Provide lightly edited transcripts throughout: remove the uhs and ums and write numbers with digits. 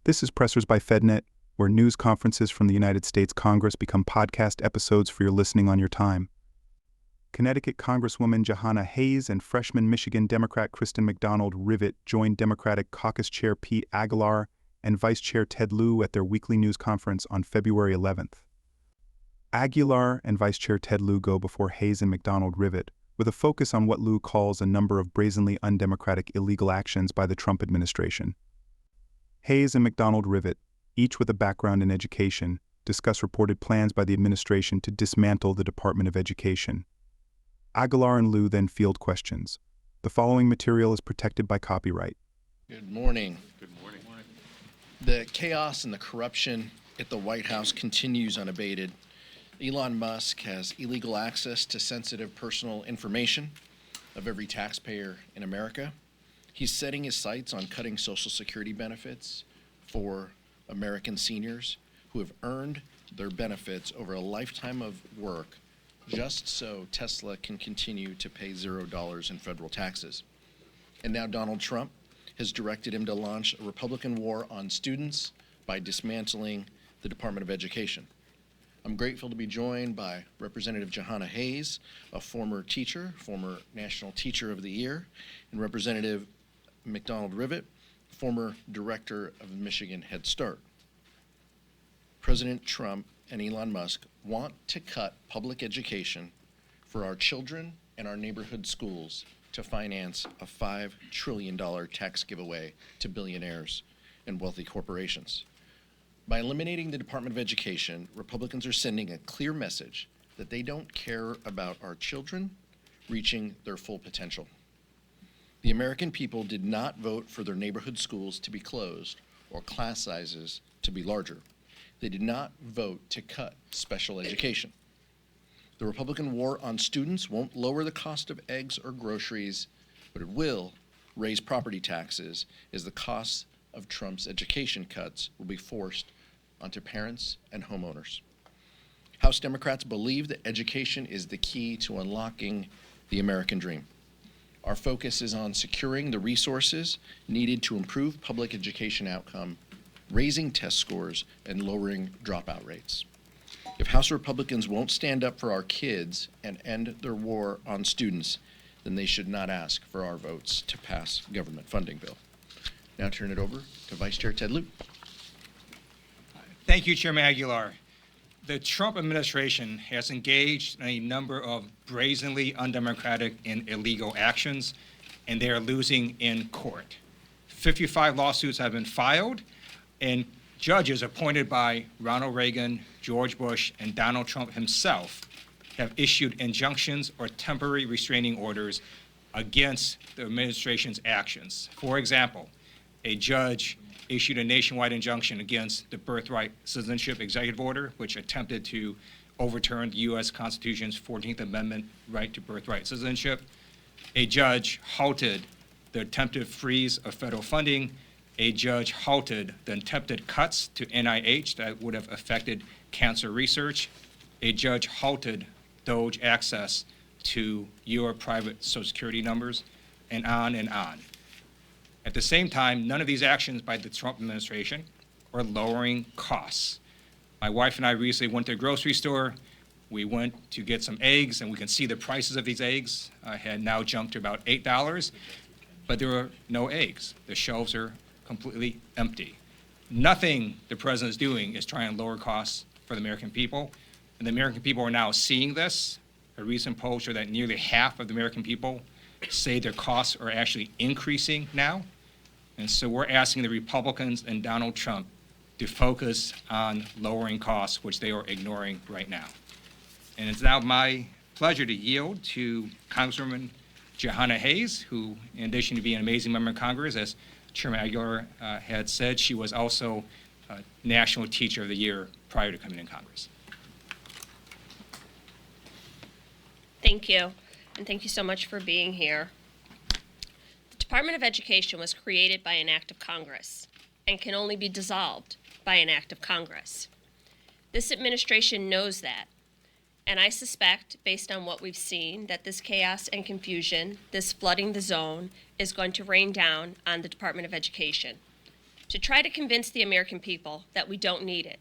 This is Pressers by FedNet, where news conferences from the United States Congress become podcast episodes for your listening on your time. Connecticut Congresswoman Jahana Hayes and freshman Michigan Democrat Kristen McDonald Rivet joined Democratic Caucus Chair Pete Aguilar and Vice Chair Ted Lieu at their weekly news conference on February 11th. Aguilar and Vice Chair Ted Lieu go before Hayes and McDonald Rivet, with a focus on what Lieu calls a number of brazenly undemocratic illegal actions by the Trump administration. Hayes and McDonald Rivet, each with a background in education, discuss reported plans by the administration to dismantle the Department of Education. Aguilar and Lieu then field questions. The following material is protected by copyright. Good morning. Good morning. The chaos and the corruption at the White House continues unabated. Elon Musk has illegal access to sensitive personal information of every taxpayer in America. He's setting his sights on cutting Social Security benefits for American seniors who have earned their benefits over a lifetime of work just so Tesla can continue to pay $0 in federal taxes. And now Donald Trump has directed him to launch a Republican war on students by dismantling the Department of Education. I'm grateful to be joined by Representative Jahana Hayes, a former teacher, former National Teacher of the Year, and Representative McDonald Rivet, former director of Michigan Head Start. President Trump and Elon Musk want to cut public education for our children and our neighborhood schools to finance a $5 trillion tax giveaway to billionaires and wealthy corporations. By eliminating the Department of Education, Republicans are sending a clear message that they don't care about our children reaching their full potential. The American people did not vote for their neighborhood schools to be closed or class sizes to be larger. They did not vote to cut special education. The Republican war on students won't lower the cost of eggs or groceries, but it will raise property taxes as the costs of Trump's education cuts will be forced onto parents and homeowners. House Democrats believe that education is the key to unlocking the American dream. Our focus is on securing the resources needed to improve public education outcome, raising test scores, and lowering dropout rates. If House Republicans won't stand up for our kids and end their war on students, then they should not ask for our votes to pass government funding bill. Now turn it over to Vice Chair Ted Lieu. Thank you, Chairman Aguilar. The Trump administration has engaged in a number of brazenly undemocratic and illegal actions, and they are losing in court. 55 lawsuits have been filed, and judges appointed by Ronald Reagan, George Bush, and Donald Trump himself have issued injunctions or temporary restraining orders against the administration's actions. For example, a judge issued a nationwide injunction against the birthright citizenship executive order, which attempted to overturn the U.S. Constitution's 14th Amendment right to birthright citizenship. A judge halted the attempted freeze of federal funding. A judge halted the attempted cuts to NIH that would have affected cancer research. A judge halted DOGE access to your private Social Security numbers, and on and on. At the same time, none of these actions by the Trump administration are lowering costs. My wife and I recently went to a grocery store. We went to get some eggs, and we can see the prices of these eggs had now jumped to about $8, but there are no eggs. The shelves are completely empty. Nothing the president is doing is trying to lower costs for the American people, and the American people are now seeing this. A recent poll showed that nearly half of the American people say their costs are actually increasing now. And so we're asking the Republicans and Donald Trump to focus on lowering costs, which they are ignoring right now. And it's now my pleasure to yield to Congresswoman Jahana Hayes, who, in addition to being an amazing member of Congress, as Chairman Aguilar had said, she was also National Teacher of the Year prior to coming in Congress. Thank you, and thank you so much for being here. The Department of Education was created by an act of Congress and can only be dissolved by an act of Congress. This administration knows that, and I suspect, based on what we've seen, that this chaos and confusion, this flooding the zone, is going to rain down on the Department of Education. to try to convince the American people that we don't need it,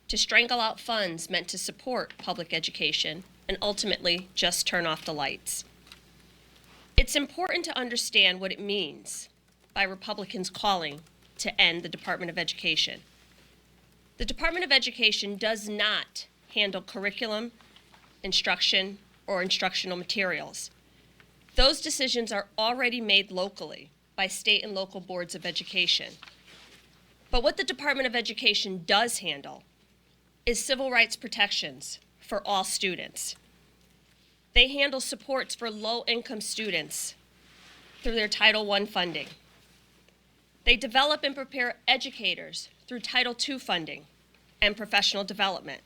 to strangle out funds meant to support public education, and ultimately just turn off the lights. It's important to understand what it means by Republicans calling to end the Department of Education. The Department of Education does not handle curriculum, instruction, or instructional materials. Those decisions are already made locally by state and local boards of education. But what the Department of Education does handle is civil rights protections for all students. They handle supports for low-income students through their Title I funding. They develop and prepare educators through Title II funding and professional development.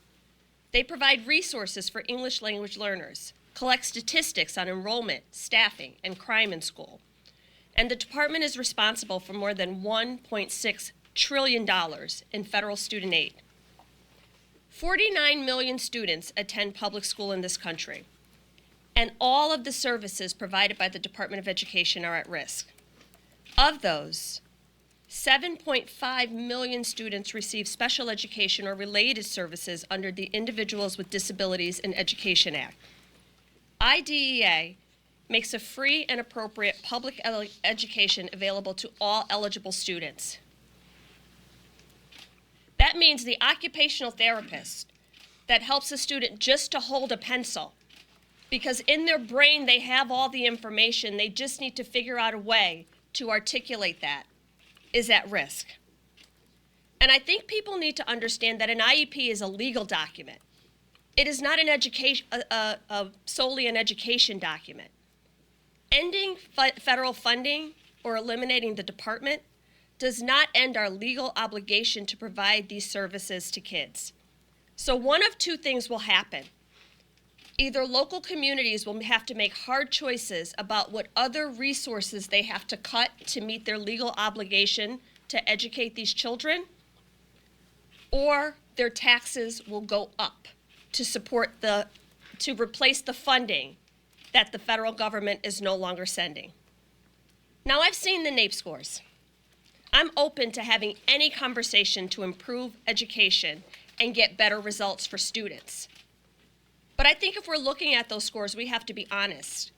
They provide resources for English language learners, collect statistics on enrollment, staffing, and crime in school. And the department is responsible for more than $1.6 trillion in federal student aid. 49 million students attend public school in this country, and all of the services provided by the Department of Education are at risk. Of those, 7.5 million students receive special education or related services under the Individuals with Disabilities in Education Act. IDEA makes a free and appropriate public education available to all eligible students. That means the occupational therapist that helps a student just to hold a pencil, because in their brain they have all the information, they just need to figure out a way to articulate that, is at risk. And I think people need to understand that an IEP is a legal document. It is not an education, solely an education document. Ending federal funding or eliminating the department does not end our legal obligation to provide these services to kids. So one of two things will happen. Either local communities will have to make hard choices about what other resources they have to cut to meet their legal obligation to educate these children, or their taxes will go up to replace the funding that the federal government is no longer sending. Now, I've seen the NAEP scores. I'm open to having any conversation to improve education and get better results for students. But I think if we're looking at those scores, we have to be honest.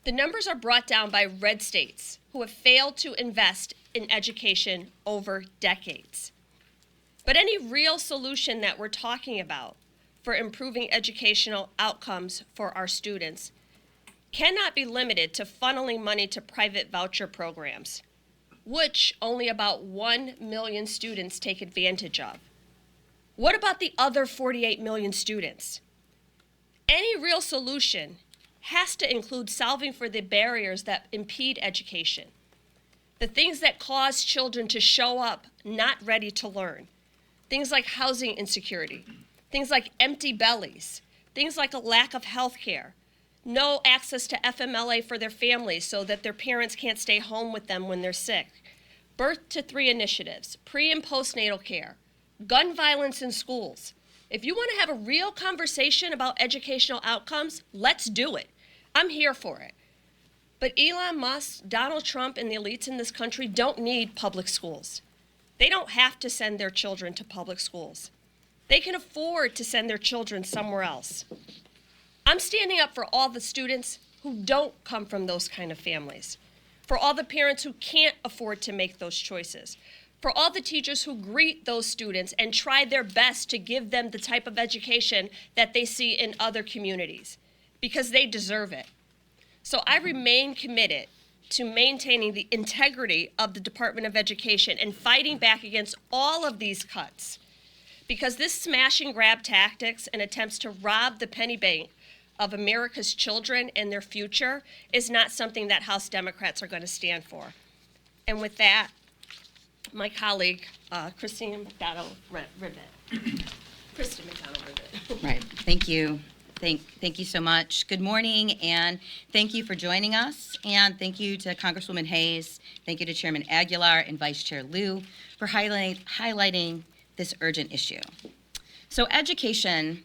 The numbers are brought down by red states who have failed to invest in education over decades. But any real solution that we're talking about for improving educational outcomes for our students cannot be limited to funneling money to private voucher programs, which only about 1 million students take advantage of. What about the other 48 million students? Any real solution has to include solving for the barriers that impede education, the things that cause children to show up not ready to learn, things like housing insecurity, things like empty bellies, things like a lack of health care, no access to FMLA for their families so that their parents can't stay home with them when they're sick, birth to 3 initiatives, pre and postnatal care, gun violence in schools. If you want to have a real conversation about educational outcomes, let's do it. I'm here for it. But Elon Musk, Donald Trump, and the elites in this country don't need public schools. They don't have to send their children to public schools. They can afford to send their children somewhere else. I'm standing up for all the students who don't come from those kind of families, for all the parents who can't afford to make those choices, for all the teachers who greet those students and try their best to give them the type of education that they see in other communities, because they deserve it. So I remain committed to maintaining the integrity of the Department of Education and fighting back against all of these cuts, because this smash and grab tactics and attempts to rob the penny bank of America's children and their future is not something that House Democrats are going to stand for. And with that, my colleague, Kristen McDonald Rivet. Kristen McDonald Rivet. Right. Thank you. Thank you so much. Good morning, and thank you for joining us. And thank you to Congresswoman Hayes. Thank you to Chairman Aguilar and Vice Chair Lieu for highlighting this urgent issue. So education,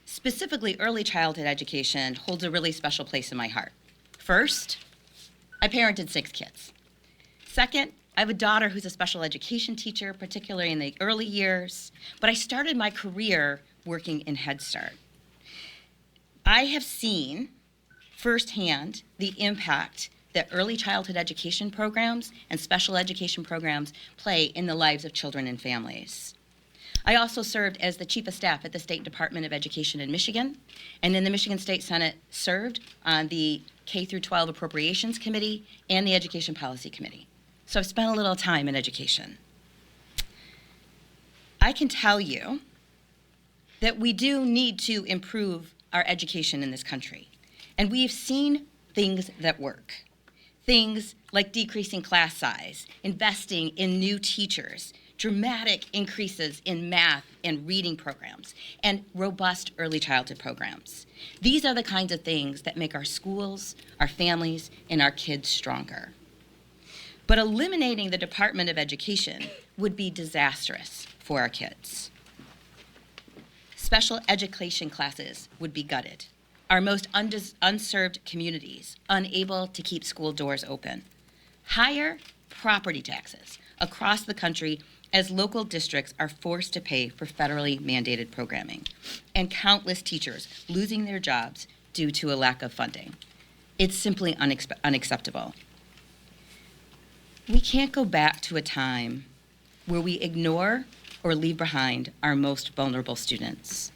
specifically early childhood education, holds a really special place in my heart. First, I parented 6 kids. Second, I have a daughter who's a special education teacher, particularly in the early years, but I started my career working in Head Start. I have seen firsthand the impact that early childhood education programs and special education programs play in the lives of children and families. I also served as the Chief of Staff at the State Department of Education in Michigan, and in the Michigan State Senate served on the K-12 Appropriations Committee and the Education Policy Committee. So I've spent a little time in education. I can tell you that we do need to improve our education in this country, and we've seen things that work. Things like decreasing class size, investing in new teachers, dramatic increases in math and reading programs, and robust early childhood programs. These are the kinds of things that make our schools, our families, and our kids stronger. But eliminating the Department of Education would be disastrous for our kids. Special education classes would be gutted. Our most unserved communities unable to keep school doors open. Higher property taxes across the country as local districts are forced to pay for federally mandated programming, and countless teachers losing their jobs due to a lack of funding. It's simply unacceptable. We can't go back to a time where we ignore or leave behind our most vulnerable students.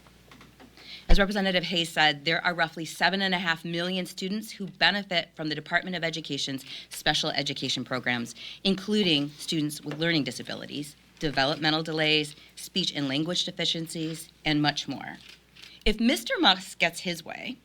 As Representative Hayes said, there are roughly 7.5 million students who benefit from the Department of Education's special education programs, including students with learning disabilities, developmental delays, speech and language deficiencies, and much more. If Mr. Musk gets his way,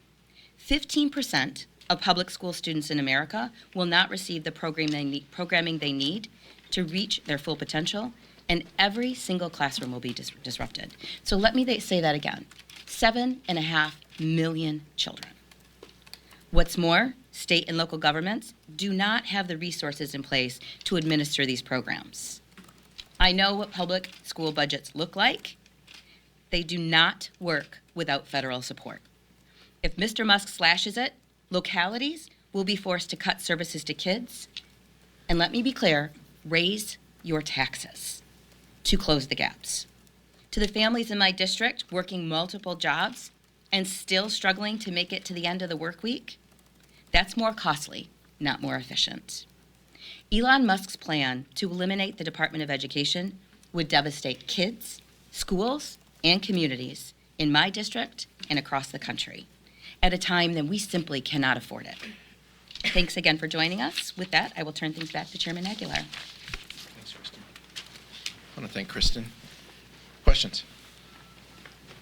15% of public school students in America will not receive the programming they need to reach their full potential, and every single classroom will be disrupted. So let me say that again. 7.5 million children. What's more, state and local governments do not have the resources in place to administer these programs. I know what public school budgets look like. They do not work without federal support. If Mr. Musk slashes it, localities will be forced to cut services to kids, and let me be clear, raise your taxes to close the gaps. To the families in my district working multiple jobs and still struggling to make it to the end of the work week, that's more costly, not more efficient. Elon Musk's plan to eliminate the Department of Education would devastate kids, schools, and communities in my district and across the country at a time that we simply cannot afford it. Thanks again for joining us. With that, I will turn things back to Chairman Aguilar. Thanks, Kristen. I want to thank Kristen. Questions?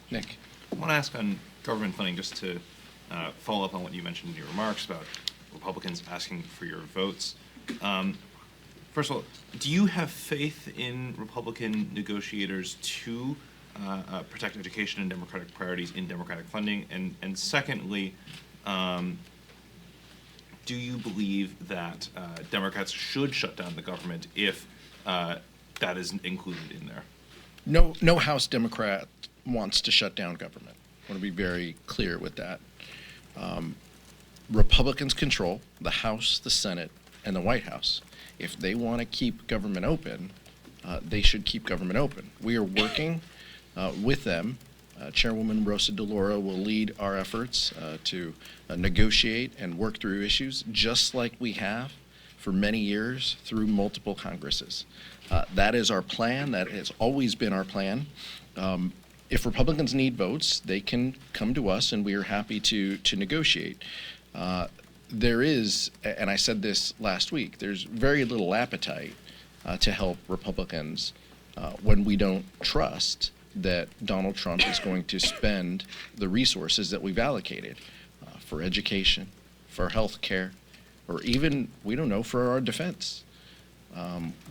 Nick? I want to ask on government funding, just to follow up on what you mentioned in your remarks about Republicans asking for your votes. First of all, do you have faith in Republican negotiators to protect education and democratic priorities in democratic funding? And secondly, do you believe that Democrats should shut down the government if that is included in there? No House Democrat wants to shut down government. I want to be very clear with that. Republicans control the House, the Senate, and the White House. If they want to keep government open, they should keep government open. We are working with them. Chairwoman Rosa DeLauro will lead our efforts to negotiate and work through issues, just like we have for many years through multiple Congresses. That is our plan. That has always been our plan. If Republicans need votes, they can come to us, and we are happy to negotiate. There is, and I said this last week, there's very little appetite to help Republicans when we don't trust that Donald Trump is going to spend the resources that we've allocated for education, for health care, or even, we don't know, for our defense.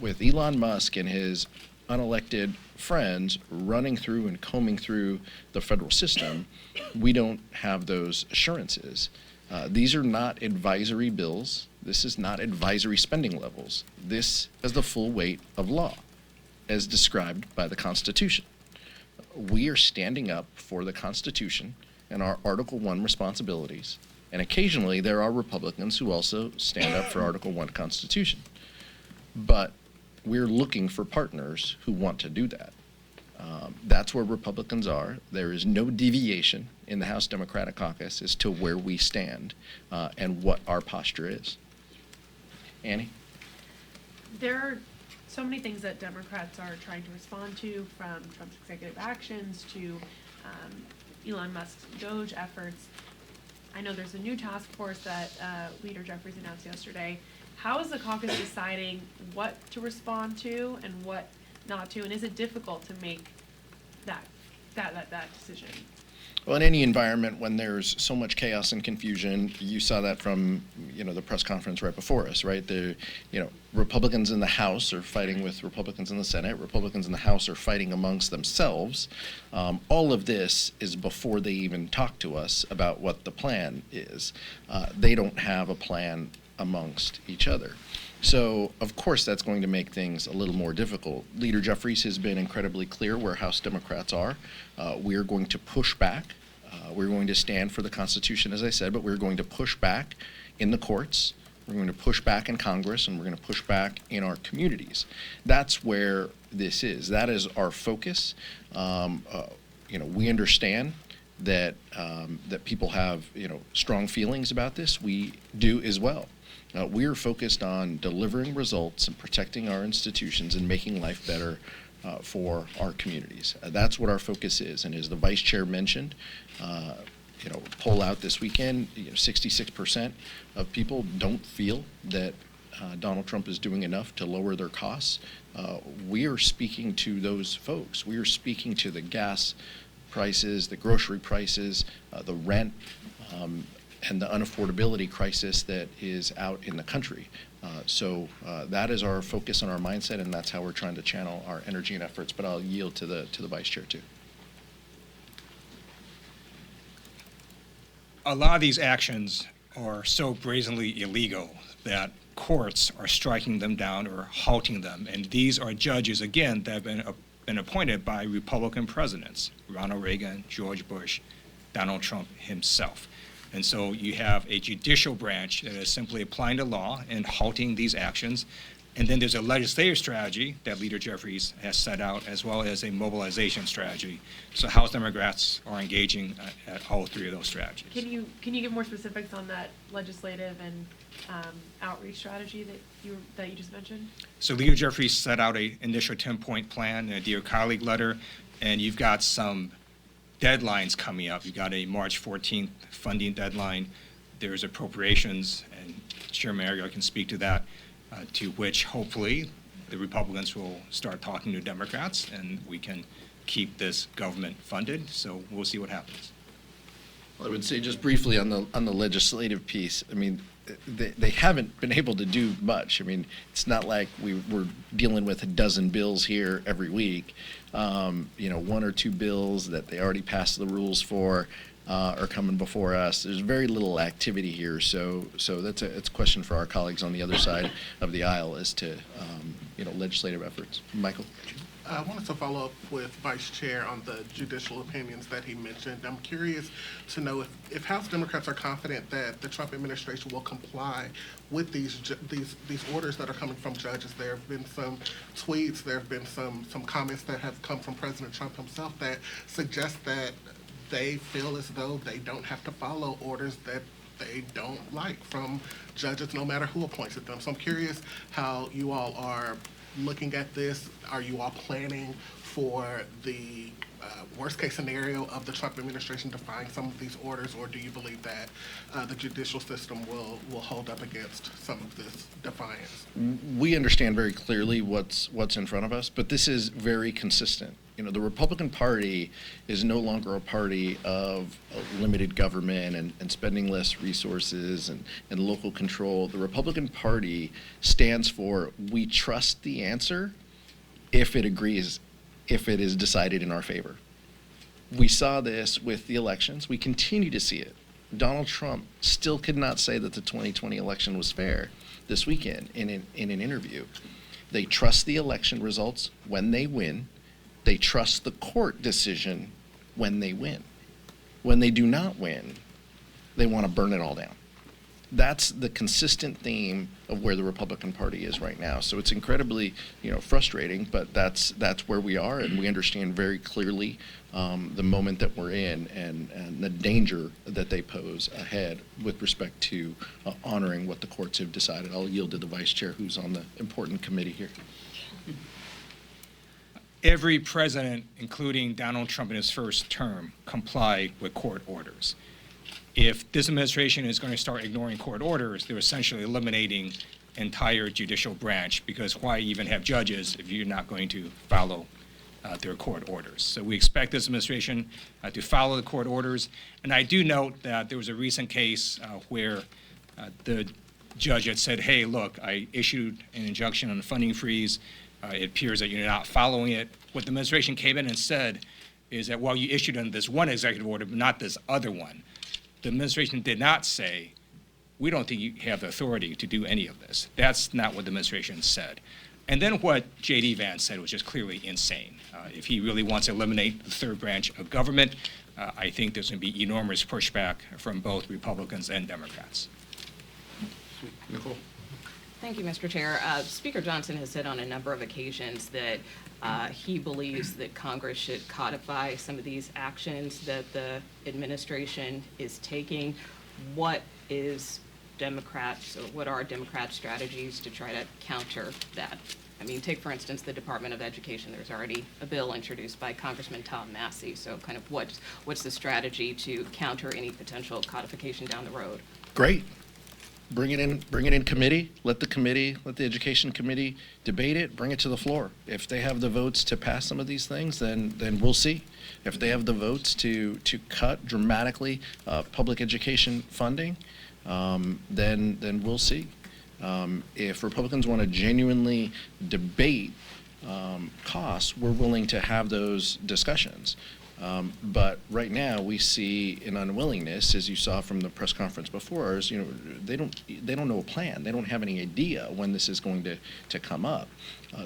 With Elon Musk and his unelected friends running through and combing through the federal system, we don't have those assurances. These are not advisory bills. This is not advisory spending levels. This is the full weight of law, as described by the Constitution. We are standing up for the Constitution and our Article I responsibilities, and occasionally there are Republicans who also stand up for Article I Constitution. But we're looking for partners who want to do that. That's where Republicans are. There is no deviation in the House Democratic Caucus as to where we stand and what our posture is. Annie? There are so many things that Democrats are trying to respond to, from Trump's executive actions to Elon Musk's Doge efforts. I know there's a new task force that Leader Jeffries announced yesterday. How is the caucus deciding what to respond to and what not to? And is it difficult to make that decision? Well, in any environment when there's so much chaos and confusion, you saw that from, the press conference right before us, right? Republicans in the House are fighting with Republicans in the Senate. Republicans in the House are fighting amongst themselves. All of this is before they even talk to us about what the plan is. They don't have a plan amongst each other. So, of course, that's going to make things a little more difficult. Leader Jeffries has been incredibly clear where House Democrats are. We are going to push back. We're going to stand for the Constitution, as I said, but we're going to push back in the courts. We're going to push back in Congress, and we're going to push back in our communities. That's where this is. That is our focus. We understand that that people have strong feelings about this. We do as well. We are focused on delivering results and protecting our institutions and making life better for our communities. That's what our focus is. And as the Vice Chair mentioned, poll out this weekend, 66% of people don't feel that Donald Trump is doing enough to lower their costs. We are speaking to those folks. We are speaking to the gas prices, the grocery prices, the rent, and the unaffordability crisis that is out in the country. So that is our focus and our mindset, and that's how we're trying to channel our energy and efforts. But I'll yield to the Vice Chair too. A lot of these actions are so brazenly illegal that courts are striking them down or halting them. And these are judges, again, that have been appointed by Republican presidents, Ronald Reagan, George Bush, Donald Trump himself. And so you have a judicial branch that is simply applying the law and halting these actions. And then there's a legislative strategy that Leader Jeffries has set out, as well as a mobilization strategy. So House Democrats are engaging at all three of those strategies. Can you give more specifics on that legislative and outreach strategy that you just mentioned? So Leader Jeffries set out an initial 10-point plan in a Dear Colleague letter, and you've got some deadlines coming up. You've got a March 14th funding deadline. There's appropriations, and Chairman Aguilar can speak to that, to which hopefully the Republicans will start talking to Democrats and we can keep this government funded. So we'll see what happens. Well, I would say just briefly on the legislative piece, I mean, they haven't been able to do much. I mean, it's not like we're dealing with a dozen bills here every week. One or two bills that they already passed the rules for are coming before us. There's very little activity here, so it's a question for our colleagues on the other side of the aisle as to legislative efforts. Michael? I wanted to follow up with Vice Chair on the judicial opinions that he mentioned. I'm curious to know if House Democrats are confident that the Trump administration will comply with these orders that are coming from judges. There have been some tweets, there have been some comments that have come from President Trump himself that suggest that they feel as though they don't have to follow orders that they don't like from judges, no matter who appointed them. So I'm curious how you all are looking at this. Are you all planning for the worst case scenario of the Trump administration defying some of these orders, or do you believe that the judicial system will hold up against some of this defiance? We understand very clearly what's in front of us, but this is very consistent. The Republican Party is no longer a party of limited government and spending less resources and local control. The Republican Party stands for, we trust the answer if it is decided in our favor. We saw this with the elections. We continue to see it. Donald Trump still could not say that the 2020 election was fair this weekend in an interview. They trust the election results when they win. They trust the court decision when they win. When they do not win, they want to burn it all down. that's the consistent theme of where the Republican Party is right now. So it's incredibly, frustrating, but that's where we are, and we understand very clearly the moment that we're in and the danger that they pose ahead with respect to honoring what the courts have decided. I'll yield to the Vice Chair, who's on the important committee here. Every president, including Donald Trump in his first term, complied with court orders. If this administration is going to start ignoring court orders, they're essentially eliminating entire judicial branch, because why even have judges if you're not going to follow their court orders? So we expect this administration to follow the court orders. And I do note that there was a recent case where the judge had said, hey, look, I issued an injunction on the funding freeze. It appears that you're not following it. What the administration came in and said is that, well, you issued on this one executive order, but not this other one. The administration did not say, we don't think you have the authority to do any of this. That's not what the administration said. And then what J.D. Vance said was just clearly insane. If he really wants to eliminate the third branch of government, I think there's going to be enormous pushback from both Republicans and Democrats. Nicole? Thank you, Mr. Chair. Speaker Johnson has said on a number of occasions that he believes that Congress should codify some of these actions that the administration is taking. What are Democrats' strategies to try to counter that? I mean, take, for instance, the Department of Education. There's already a bill introduced by Congressman Tom Massey. So kind of what's the strategy to counter any potential codification down the road? Great. Bring it in committee. Let the Education Committee debate it. Bring it to the floor. If they have the votes to pass some of these things, then we'll see. If they have the votes to cut dramatically public education funding, then we'll see. If Republicans want to genuinely debate costs, we're willing to have those discussions. But right now we see an unwillingness, as you saw from the press conference before, is they don't know a plan. They don't have any idea when this is going to come up.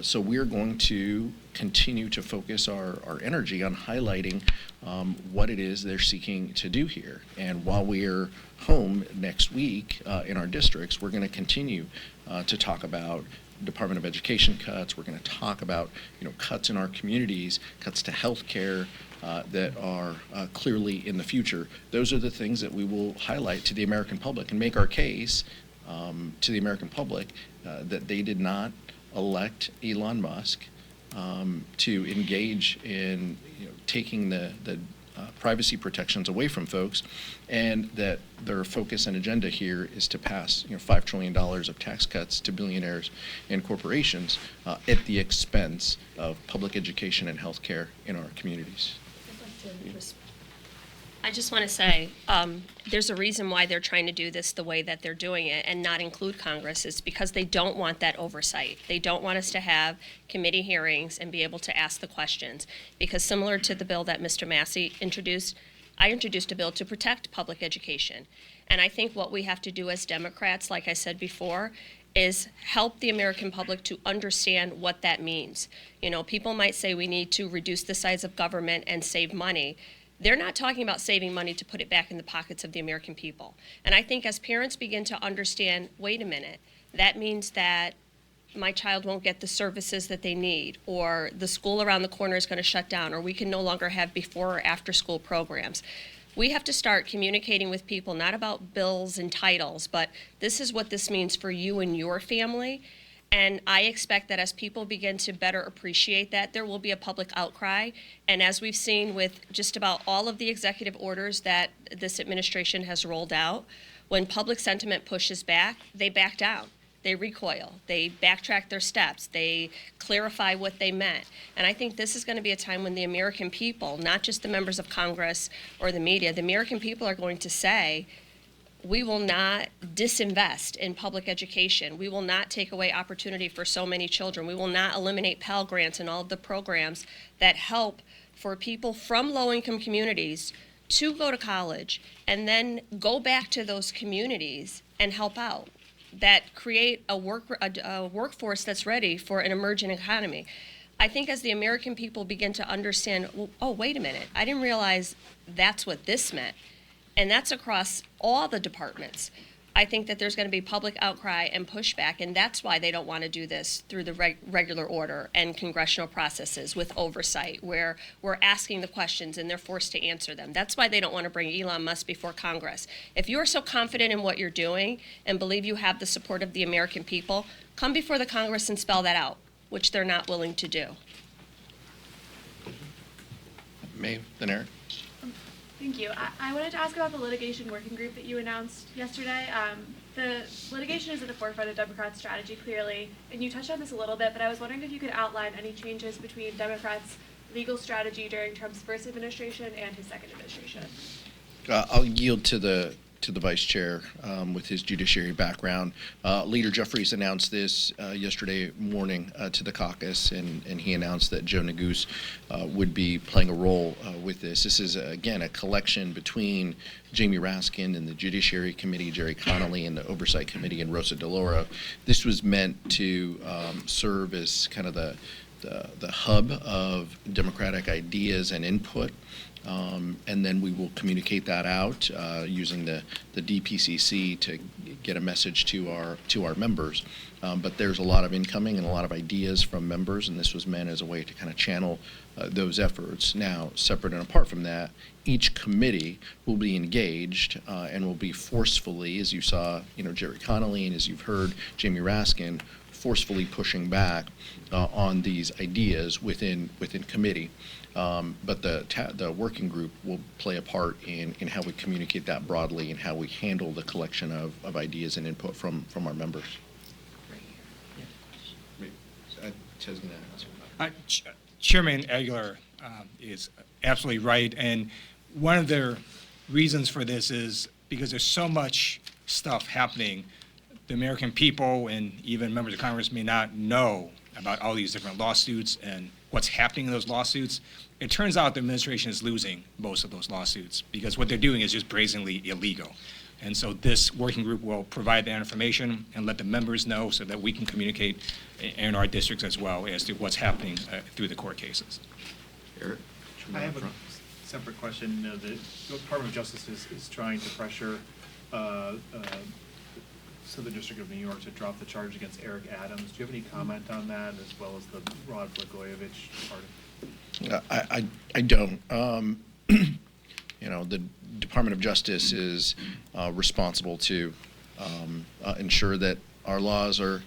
So we're going to continue to focus our energy on highlighting what it is they're seeking to do here. And while we're home next week in our districts, we're going to continue to talk about Department of Education cuts. We're going to talk about cuts in our communities, cuts to health care that are clearly in the future. Those are the things that we will highlight to the American public and make our case to the American public that they did not elect Elon Musk to engage in taking the privacy protections away from folks, and that their focus and agenda here is to pass $5 trillion of tax cuts to billionaires and corporations at the expense of public education and health care in our communities. I just want to say, there's a reason why they're trying to do this the way that they're doing it and not include Congress. It's because they don't want that oversight. They don't want us to have committee hearings and be able to ask the questions. Because similar to the bill that Mr. Massey introduced, I introduced a bill to protect public education. And I think what we have to do as Democrats, like I said before, is help the American public to understand what that means. People might say we need to reduce the size of government and save money. They're not talking about saving money to put it back in the pockets of the American people. And I think as parents begin to understand, wait a minute, that means that my child won't get the services that they need, or the school around the corner is going to shut down, or we can no longer have before or after school programs. We have to start communicating with people, not about bills and titles, but this is what this means for you and your family. And I expect that as people begin to better appreciate that, there will be a public outcry. And as we've seen with just about all of the executive orders that this administration has rolled out, when public sentiment pushes back, they back down. They recoil. They backtrack their steps. They clarify what they meant. And I think this is going to be a time when the American people, not just the members of Congress or the media, the American people are going to say, we will not disinvest in public education. We will not take away opportunity for so many children. We will not eliminate Pell Grants and all of the programs that help for people from low-income communities to go to college and then go back to those communities and help out, that create a workforce that's ready for an emerging economy. I think as the American people begin to understand, well, oh, wait a minute, I didn't realize that's what this meant. And that's across all the departments. I think that there's going to be public outcry and pushback, and that's why they don't want to do this through the regular order and congressional processes with oversight, where we're asking the questions and they're forced to answer them. That's why they don't want to bring Elon Musk before Congress. If you are so confident in what you're doing and believe you have the support of the American people, come before the Congress and spell that out, which they're not willing to do. Maeve, then Eric. Thank you. I wanted to ask about the litigation working group that you announced yesterday. The litigation is at the forefront of Democrats' strategy, clearly, and you touched on this a little bit, but I was wondering if you could outline any changes between Democrats' legal strategy during Trump's first administration and his second administration. I'll yield to the vice chair with his judiciary background. Leader Jeffries announced this yesterday morning to the caucus, and he announced that Joe Neguse would be playing a role with this. This is, again, a collection between Jamie Raskin and the Judiciary Committee, Jerry Connolly and the Oversight Committee, and Rosa DeLauro. This was meant to serve as kind of the hub of Democratic ideas and input. And then we will communicate that out using the DPCC to get a message to our members. But there's a lot of incoming and a lot of ideas from members, and this was meant as a way to kind of channel those efforts. Now, separate and apart from that, each committee will be engaged and will be forcefully, as you saw, Jerry Connolly, and as you've heard, Jamie Raskin, forcefully pushing back on these ideas within committee. But the working group will play a part in how we communicate that broadly and how we handle the collection of ideas and input from our members. Ted's going to answer. Chairman Aguilar is absolutely right, and one of the reasons for this is because there's so much stuff happening. The American people and even members of Congress may not know about all these different lawsuits and what's happening in those lawsuits. It turns out the administration is losing most of those lawsuits because what they're doing is just brazenly illegal. And so this working group will provide that information and let the members know so that we can communicate in our districts as well as to what's happening through the court cases. Eric? I have a separate question. The Department of Justice is trying to pressure Southern District of New York to drop the charge against Eric Adams. Do you have any comment on that, as well as the Rod Blagojevich part? I don't. The Department of Justice is responsible to ensure that our laws are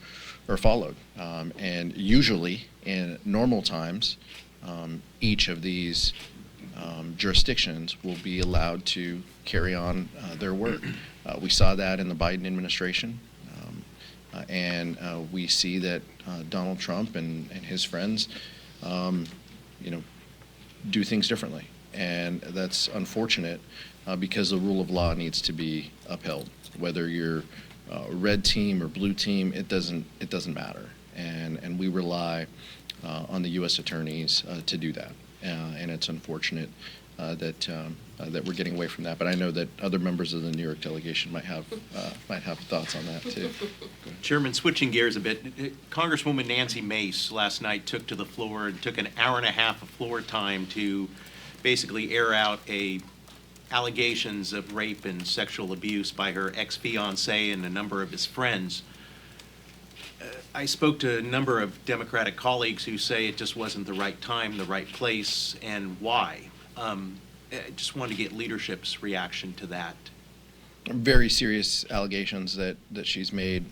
followed. And usually, in normal times, each of these jurisdictions will be allowed to carry on their work. We saw that in the Biden administration, and we see that Donald Trump and his friends, do things differently. And that's unfortunate because the rule of law needs to be upheld. Whether you're red team or blue team, it doesn't matter. And we rely on the U.S. attorneys to do that. And it's unfortunate that we're getting away from that. But I know that other members of the New York delegation might have thoughts on that too. Chairman, switching gears a bit, Congresswoman Nancy Mace last night took to the floor and took an hour and a half of floor time to basically air out allegations of rape and sexual abuse by her ex-fiancé and a number of his friends. I spoke to a number of Democratic colleagues who say it just wasn't the right time, the right place, and why. I just wanted to get leadership's reaction to that. Very serious allegations that she's made.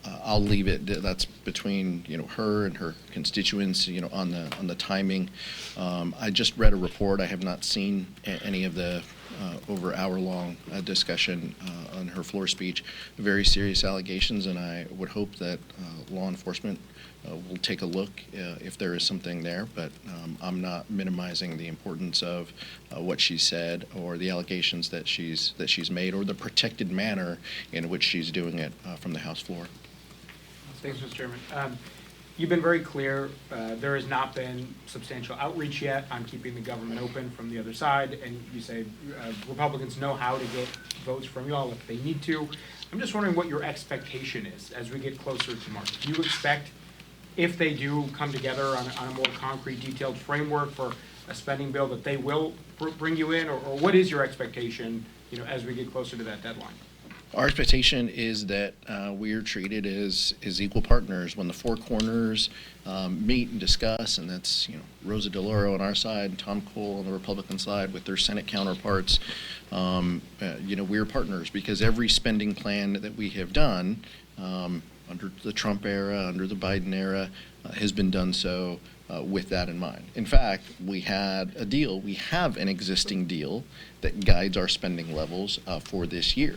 I'll leave it. That's between her and her constituents. On the timing. I just read a report. I have not seen any of the over hour-long discussion on her floor speech. Very serious allegations, and I would hope that law enforcement will take a look if there is something there. But I'm not minimizing the importance of what she said or the allegations that she's made or the protected manner in which she's doing it from the House floor. Thanks, Mr. Chairman. You've been very clear. There has not been substantial outreach yet on keeping the government open from the other side, and you say Republicans know how to get votes from you all if they need to. I'm just wondering what your expectation is as we get closer to March. Do you expect, if they do come together on a more concrete, detailed framework for a spending bill, that they will bring you in, or what is your expectation, as we get closer to that deadline? Our expectation is that we are treated as equal partners when the four corners meet and discuss, and that's Rosa DeLauro on our side, Tom Cole on the Republican side with their Senate counterparts. We're partners because every spending plan that we have done under the Trump era, under the Biden era, has been done so with that in mind. In fact, we had a deal. We have an existing deal that guides our spending levels for this year.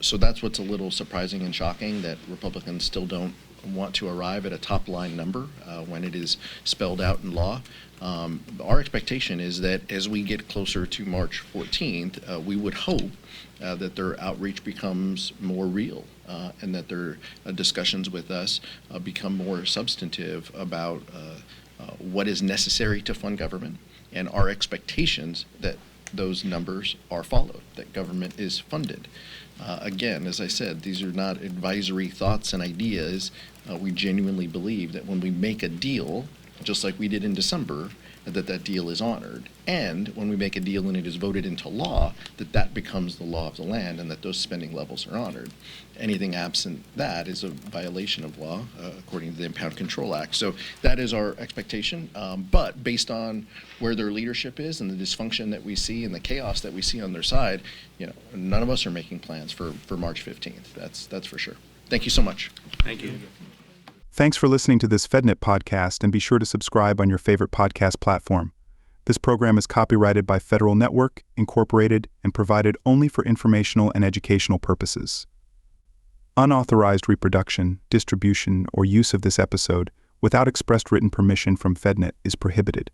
So that's what's a little surprising and shocking, that Republicans still don't want to arrive at a top-line number when it is spelled out in law. Our expectation is that as we get closer to March 14th, we would hope that their outreach becomes more real and that their discussions with us become more substantive about what is necessary to fund government and our expectations that those numbers are followed, that government is funded. Again, as I said, these are not advisory thoughts and ideas. We genuinely believe that when we make a deal, just like we did in December, that deal is honored. And when we make a deal and it is voted into law, that becomes the law of the land and that those spending levels are honored. Anything absent that is a violation of law, according to the Impound Control Act. So that is our expectation. But based on where their leadership is and the dysfunction that we see and the chaos that we see on their side, none of us are making plans for March 15th. That's for sure. Thank you so much. Thank you. Thanks for listening to this FedNet podcast, and be sure to subscribe on your favorite podcast platform. This program is copyrighted by Federal Network, Incorporated, and provided only for informational and educational purposes. Unauthorized reproduction, distribution, or use of this episode without expressed written permission from FedNet is prohibited.